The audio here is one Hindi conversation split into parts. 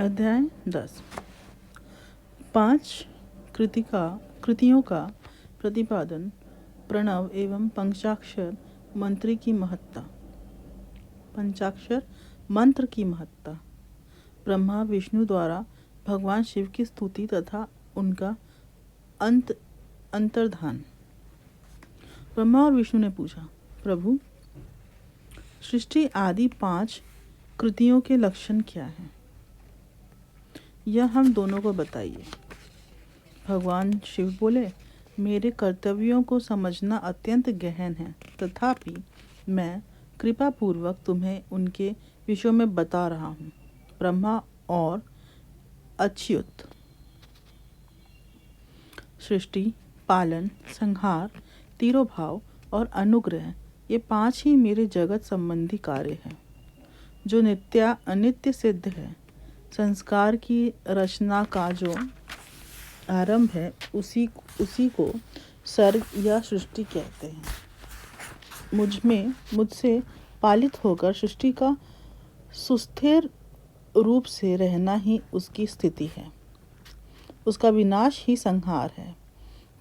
अध्याय 10। 5 कृतियों का प्रतिपादन। प्रणव एवं पंचाक्षर मंत्र की महत्ता। पंचाक्षर मंत्र की महत्ता। ब्रह्मा विष्णु द्वारा भगवान शिव की स्तुति तथा उनका अंतर्धान। ब्रह्मा और विष्णु ने पूछा, प्रभु, सृष्टि आदि 5 कृतियों के लक्षण क्या हैं? यह हम दोनों को बताइए। भगवान शिव बोले, मेरे कर्तव्यों को समझना अत्यंत गहन है, तथापि मैं कृपा पूर्वक तुम्हें उनके विषयों में बता रहा हूँ। ब्रह्मा और अच्युत। सृष्टि, पालन, संहार, तिरोभाव और अनुग्रह, ये 5 ही मेरे जगत संबंधी कार्य हैं, जो अनित्य सिद्ध है। संस्कार की रचना का जो आरंभ है, उसी को सर्ग या सृष्टि कहते हैं। मुझसे पालित होकर सृष्टि का सुस्थिर रूप से रहना ही उसकी स्थिति है। उसका विनाश ही संहार है।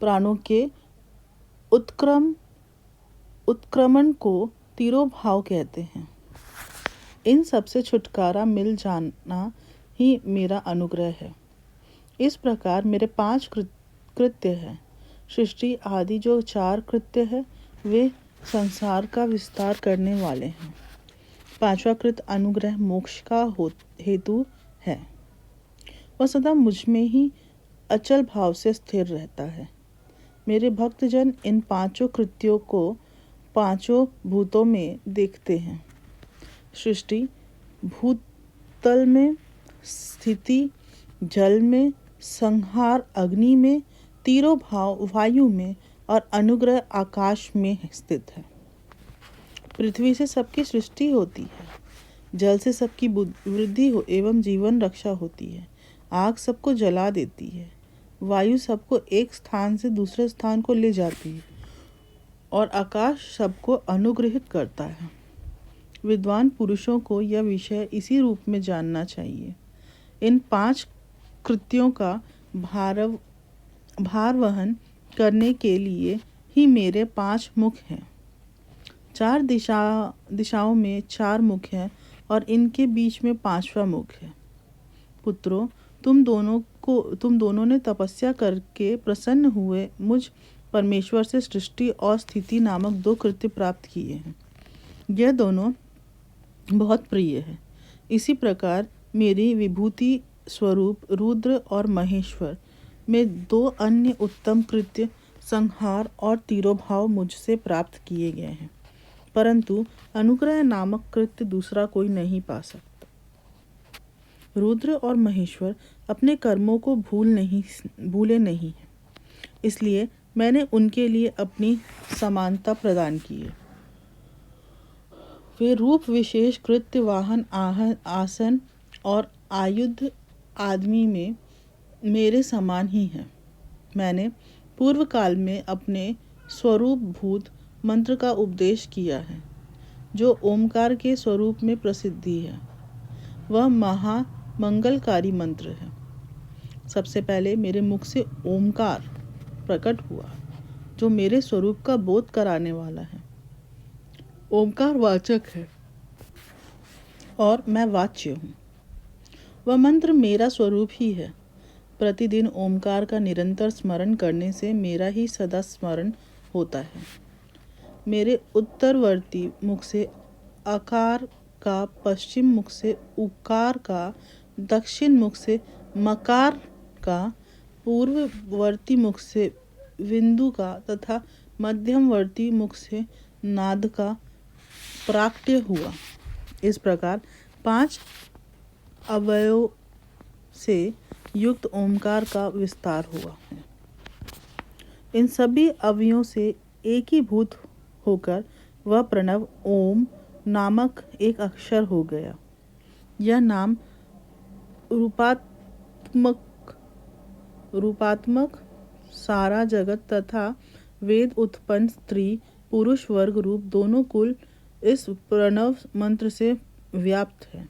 प्राणों के उत्क्रमण को तिरोभाव कहते हैं। इन सबसे छुटकारा मिल जाना ही मेरा अनुग्रह है। इस प्रकार मेरे 5 कृत्य हैं। सृष्टि आदि जो 4 कृत्य है, वे संसार का विस्तार करने वाले हैं। 5वां कृत्य अनुग्रह मोक्ष का हेतु है। वह सदा मुझ में ही अचल भाव से स्थिर रहता है। मेरे भक्तजन इन 5 कृत्यों को 5 भूतों में देखते हैं। सृष्टि भूतल में, स्थिति जल में, संहार अग्नि में, तिरोभाव वायु में और अनुग्रह आकाश में स्थित है। पृथ्वी से सबकी सृष्टि होती है, जल से सबकी वृद्धि हो एवं जीवन रक्षा होती है। आग सबको जला देती है, वायु सबको एक स्थान से दूसरे स्थान को ले जाती है और आकाश सबको अनुग्रहित करता है। विद्वान पुरुषों को यह विषय इसी रूप में जानना चाहिए। इन 5 कृत्यों का भार वहन करने के लिए ही मेरे 5 मुख हैं। 4 दिशाओं में 4 मुख हैं और इनके बीच में 5वां मुख है। पुत्रों, तुम दोनों ने तपस्या करके प्रसन्न हुए मुझ परमेश्वर से सृष्टि और स्थिति नामक 2 कृत्य प्राप्त किए हैं। यह दोनों बहुत प्रिय है। इसी प्रकार मेरी विभूति स्वरूप रुद्र और महेश्वर में 2 अन्य उत्तम कृत्य संहार और तिरोभाव मुझसे प्राप्त किए गए हैं, परंतु अनुग्रह नामक कृत्य दूसरा कोई नहीं पा सकता। रुद्र और महेश्वर अपने कर्मों को भूले नहीं हैं, इसलिए मैंने उनके लिए अपनी समानता प्रदान की है। वे रूप विशेष, कृत्य, वाहन, आसन और आयुध आदमी में मेरे समान ही हैं। मैंने पूर्व काल में अपने स्वरूप भूत मंत्र का उपदेश किया है, जो ओमकार के स्वरूप में प्रसिद्धि है। वह महामंगलकारी मंत्र है। सबसे पहले मेरे मुख से ओमकार प्रकट हुआ, जो मेरे स्वरूप का बोध कराने वाला है। ओमकार वाचक है और मैं वाच्य हूँ। वह मंत्र मेरा स्वरूप ही है। प्रतिदिन ओमकार का निरंतर स्मरण करने से मेरा ही सदा स्मरण होता है। मेरे उत्तरवर्ती मुख से आकार का, पश्चिम मुख से उकार का, दक्षिण मुख से मकार का, पूर्ववर्ती मुख से बिंदु का तथा मध्यमवर्ती मुख से नाद का प्राकट्य हुआ। इस प्रकार 5 अवयवों से युक्त ओमकार का विस्तार हुआ है। इन सभी अवयवों से एकीभूत होकर वह प्रणव ओम नामक एक अक्षर हो गया। यह नाम रूपात्मक सारा जगत तथा वेद उत्पन्न स्त्री पुरुष वर्ग रूप दोनों कुल इस प्रणव मंत्र से व्याप्त है।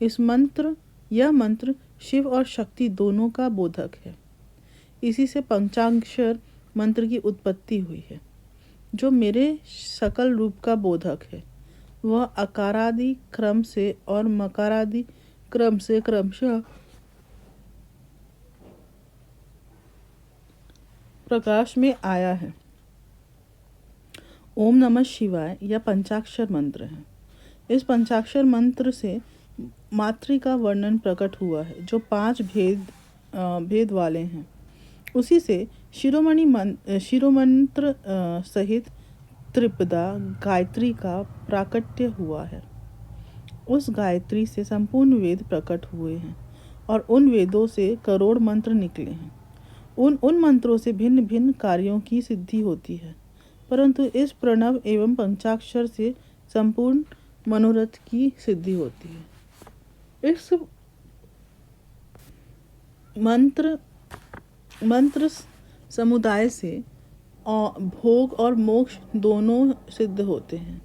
इस मंत्र यह मंत्र शिव और शक्ति दोनों का बोधक है। इसी से पंचाक्षर मंत्र की उत्पत्ति हुई है। जो मेरे सकल रूप का बोधक है वह अकारादि क्रम से और मकारादि क्रम से क्रमशः प्रकाश में आया है। ओम नमः शिवाय यह पंचाक्षर मंत्र है। इस पंचाक्षर मंत्र से मातृ का वर्णन प्रकट हुआ है जो 5 भेद वाले हैं। उसी से शिरोमंत्र सहित त्रिपदा गायत्री का प्राकट्य हुआ है। उस गायत्री से संपूर्ण वेद प्रकट हुए हैं और उन वेदों से करोड़ मंत्र निकले हैं। उन मंत्रों से भिन्न भिन्न कार्यों की सिद्धि होती है, परंतु इस प्रणव एवं पंचाक्षर से संपूर्ण मनोरथ की सिद्धि होती है। इस मंत्र समुदाय से भोग और मोक्ष दोनों सिद्ध होते हैं।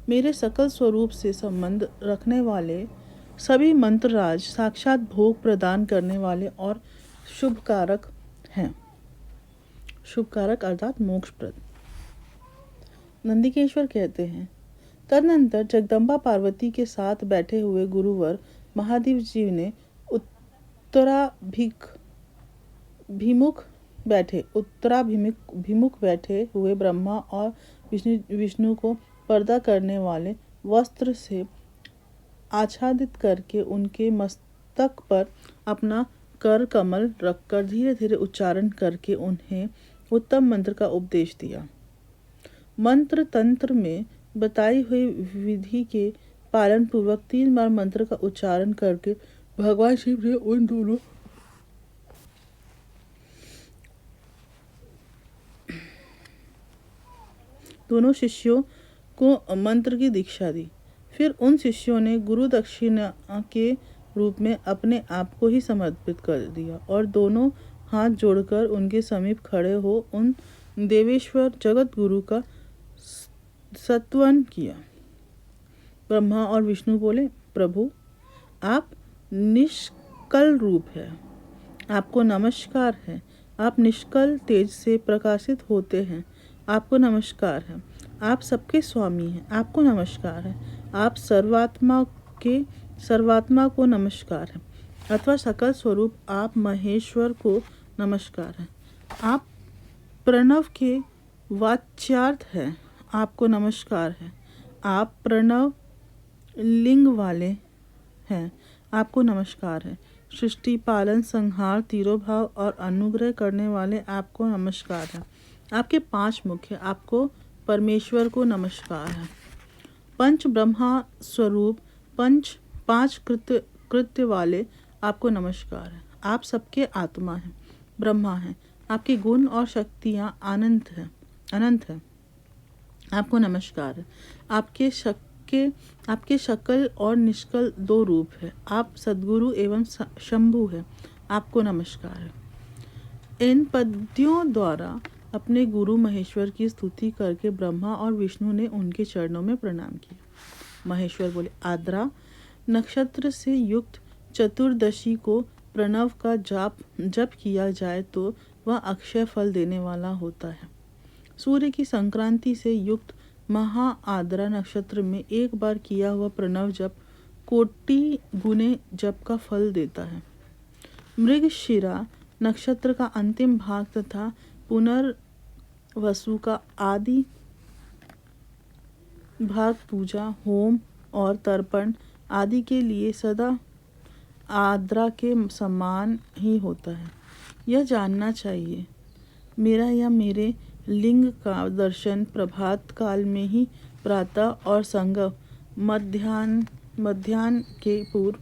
मेरे सकल स्वरूप से संबंध रखने वाले सभी मंत्रराज साक्षात भोग प्रदान करने वाले और शुभकारक हैं। शुभकारक अर्थात मोक्षप्रद। नंदिकेश्वर कहते हैं, तदनंतर जगदम्बा पार्वती के साथ बैठे हुए गुरुवर महादेव जी ने उत्तराभिमुख बैठे हुए ब्रह्मा और विष्णु को पर्दा करने वाले वस्त्र से आच्छादित करके उनके मस्तक पर अपना कर कमल रखकर धीरे धीरे उच्चारण करके उन्हें उत्तम मंत्र का उपदेश दिया। मंत्र तंत्र में बताई हुई विधि के पालन पूर्वक 3 बार मंत्र का उच्चारण करके भगवान शिव ने उन दोनों शिष्यों को मंत्र की दीक्षा दी। फिर उन शिष्यों ने गुरु दक्षिणा के रूप में अपने आप को ही समर्पित कर दिया और दोनों हाथ जोड़कर उनके समीप खड़े हो उन देवेश्वर जगत गुरु का स्तवन किया। ब्रह्मा और विष्णु बोले, प्रभु आप निष्कल रूप है, आपको नमस्कार है। आप निष्कल तेज से प्रकाशित होते हैं, आपको नमस्कार है। आप सबके स्वामी हैं, आपको नमस्कार है। आप सर्वात्मा को नमस्कार है, अथवा सकल स्वरूप आप महेश्वर को नमस्कार है। आप प्रणव के वाच्यार्थ हैं, आपको नमस्कार है। आप प्रणव लिंग वाले हैं, आपको नमस्कार है। सृष्टि पालन संहार तिरोभाव और अनुग्रह करने वाले आपको नमस्कार है। आपके 5 मुख है, आपको परमेश्वर को नमस्कार है। पंच ब्रह्मा स्वरूप 5 कृत्य वाले आपको नमस्कार है। आप सबके आत्मा हैं, ब्रह्मा हैं। आपके गुण और शक्तियाँ अनंत हैं, आपको नमस्कार है। आपके शकल और निष्कल 2 रूप है। आप सद्गुरु एवं शंभु है, आपको नमस्कार है। इन पद्यों द्वारा अपने गुरु महेश्वर की स्तुति करके ब्रह्मा और विष्णु ने उनके चरणों में प्रणाम किया। महेश्वर बोले, आद्रा नक्षत्र से युक्त चतुर्दशी को प्रणव का जप किया जाए तो वह अक्षय फल देने वाला होता है। सूर्य की संक्रांति से युक्त महा आद्रा नक्षत्र में एक बार किया हुआ प्रणव जप कोटि गुने जप का फल देता है। मृगशिरा नक्षत्र का अंतिम भाग तथा पुनर्वसु का आदि भाग पूजा होम और तर्पण आदि के लिए सदा आद्रा के समान ही होता है। यह जानना चाहिए, मेरा या मेरे लिंग का दर्शन प्रभात काल में ही प्रातः और संगम मध्याह्न के पूर्व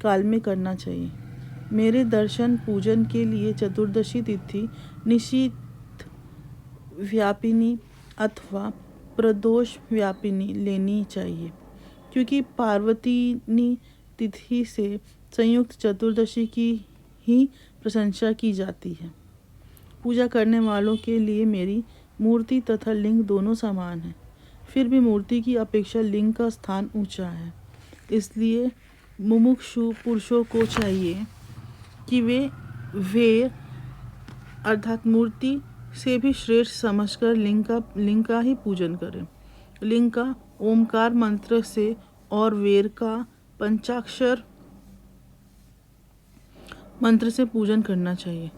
काल में करना चाहिए। मेरे दर्शन पूजन के लिए चतुर्दशी तिथि निशीथ व्यापिनी अथवा प्रदोष व्यापिनी लेनी चाहिए, क्योंकि पार्वतीनी तिथि से संयुक्त चतुर्दशी की ही प्रशंसा की जाती है। पूजा करने वालों के लिए मेरी मूर्ति तथा लिंग दोनों समान हैं। फिर भी मूर्ति की अपेक्षा लिंग का स्थान ऊंचा है, इसलिए मुमुक्षु पुरुषों को चाहिए कि वे अर्थात मूर्ति से भी श्रेष्ठ समझकर लिंग का ही पूजन करें। लिंग का ओमकार मंत्र से और वेर का पंचाक्षर मंत्र से पूजन करना चाहिए।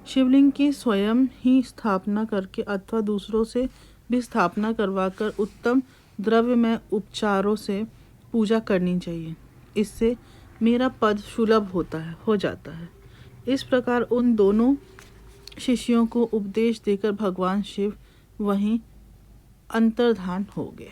शिवलिंग की स्वयं ही स्थापना करके अथवा दूसरों से भी स्थापना करवाकर उत्तम द्रव्यमय उपचारों से पूजा करनी चाहिए। इससे मेरा पद सुलभ हो जाता है। इस प्रकार उन दोनों शिष्यों को उपदेश देकर भगवान शिव वहीं अंतर्धान हो गए।